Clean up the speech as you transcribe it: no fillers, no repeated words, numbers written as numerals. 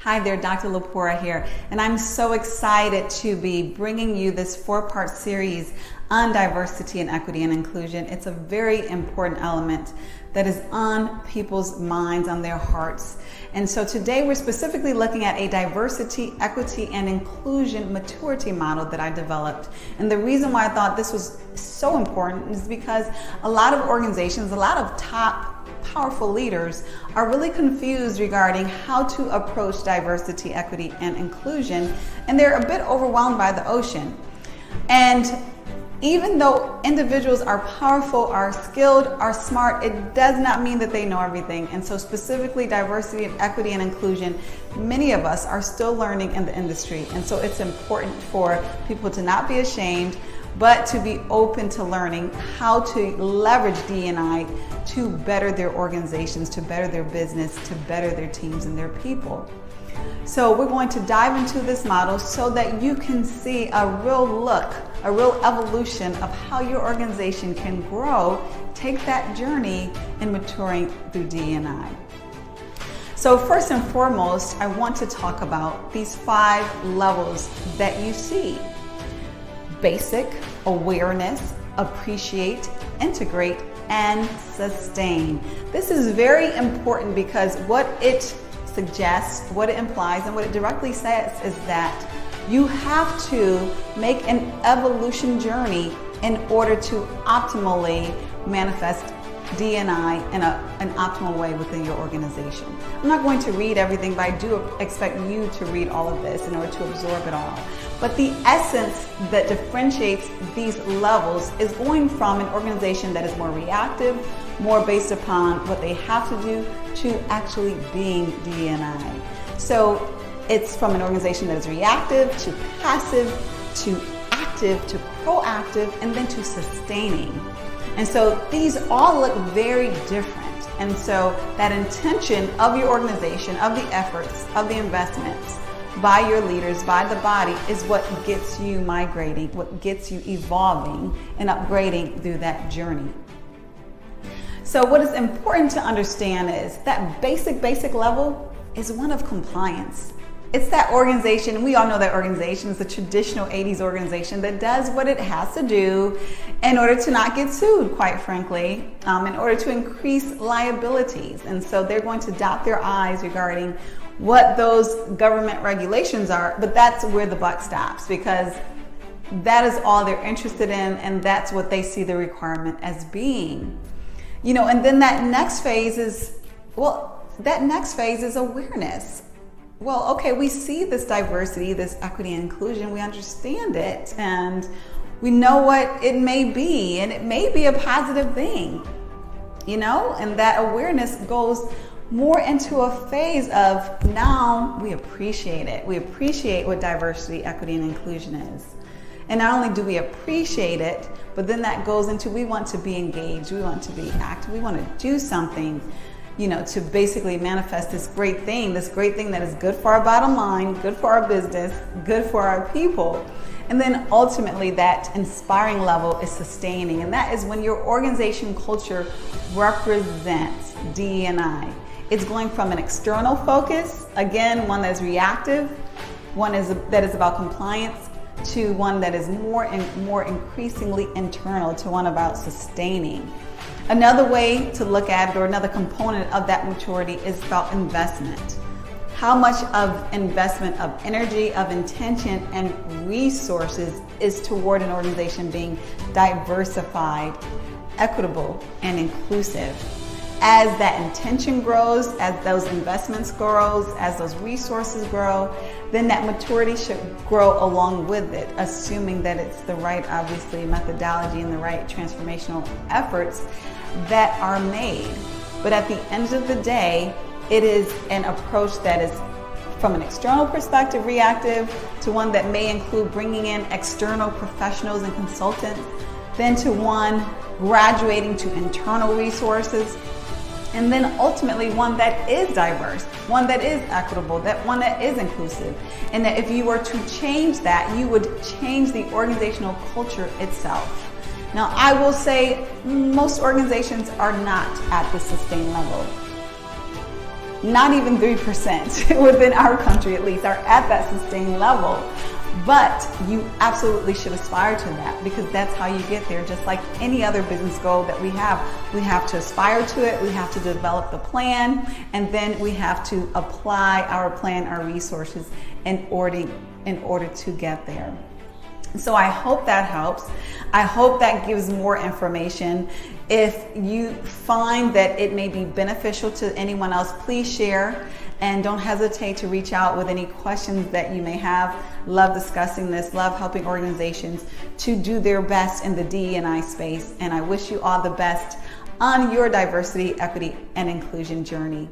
Hi there, Dr. Lepora here, and I'm so excited to be bringing you this 4-part series on diversity and equity and inclusion. It's a very important element that is on people's minds, on their hearts. And so today we're specifically looking at a diversity, equity, and inclusion maturity model that I developed. And the reason why I thought this was so important is because a lot of organizations, a lot of top powerful leaders are really confused regarding how to approach diversity, equity, and inclusion, and they're a bit overwhelmed by the ocean. And even though individuals are powerful, are skilled, are smart, it does not mean that they know everything. And so specifically diversity and equity and inclusion, many of us are still learning in the industry. And so it's important for people to not be ashamed, but to be open to learning how to leverage D&I to better their organizations, to better their business, to better their teams and their people. So we're going to dive into this model so that you can see a real look, a real evolution of how your organization can grow, take that journey in maturing through D&I. So first and foremost, I want to talk about these 5 levels that you see. Basic, awareness, appreciate, integrate, and sustain. This is very important because what it suggests, what it implies, and what it directly says is that you have to make an evolution journey in order to optimally manifest D&I in an optimal way within your organization. I'm not going to read everything, but I do expect you to read all of this in order to absorb it all. But the essence that differentiates these levels is going from an organization that is more reactive, more based upon what they have to do, to actually being D&I. So it's from an organization that is reactive to passive to active to proactive and then to sustaining. And so these all look very different. And so that intention of your organization, of the efforts, of the investments by your leaders, by the body, is what gets you migrating, what gets you evolving and upgrading through that journey. So what is important to understand is that basic level is one of compliance. It's that organization, we all know that organization is the traditional 80s organization that does what it has to do in order to not get sued, quite frankly, in order to increase liabilities. And so they're going to dot their I's regarding what those government regulations are, but that's where the buck stops because that is all they're interested in and that's what they see the requirement as being. You know, and then that next phase is awareness. Well, okay, we see this diversity, this equity and inclusion, we understand it, and we know what it may be, and it may be a positive thing, you know, and that awareness goes more into a phase of now we appreciate it. We appreciate what diversity, equity, and inclusion is. And not only do we appreciate it, but then that goes into we want to be engaged, we want to be active, we want to do something, you know, to basically manifest this great thing that is good for our bottom line, good for our business, good for our people. And then ultimately that inspiring level is sustaining. And that is when your organization culture represents D&I. It's going from an external focus, again, one that is reactive, one that is about compliance, to one that is more increasingly internal, to one about sustaining. Another way to look at it, or another component of that maturity, is about investment. How much of investment of energy, of intention, and resources is toward an organization being diversified, equitable, and inclusive? As that intention grows, as those investments grows, as those resources grow, then that maturity should grow along with it, assuming that it's the right, obviously, methodology and the right transformational efforts that are made. But at the end of the day, it is an approach that is from an external perspective reactive to one that may include bringing in external professionals and consultants, then to one graduating to internal resources, and then ultimately one that is diverse, one that is equitable, one that is inclusive. And that if you were to change that, you would change the organizational culture itself. Now, I will say most organizations are not at the sustain level. not even 3% within our country at least are at that sustained level. But you absolutely should aspire to that, because that's how you get there. Just like any other business goal that we have to aspire to it, we have to develop the plan, and then we have to apply our plan, our resources in order to get there. So I hope that helps. I hope that gives more information. If you find that it may be beneficial to anyone else, please share, and don't hesitate to reach out with any questions that you may have. Love discussing this, love helping organizations to do their best in the DE&I space, and I wish you all the best on your diversity, equity, and inclusion journey.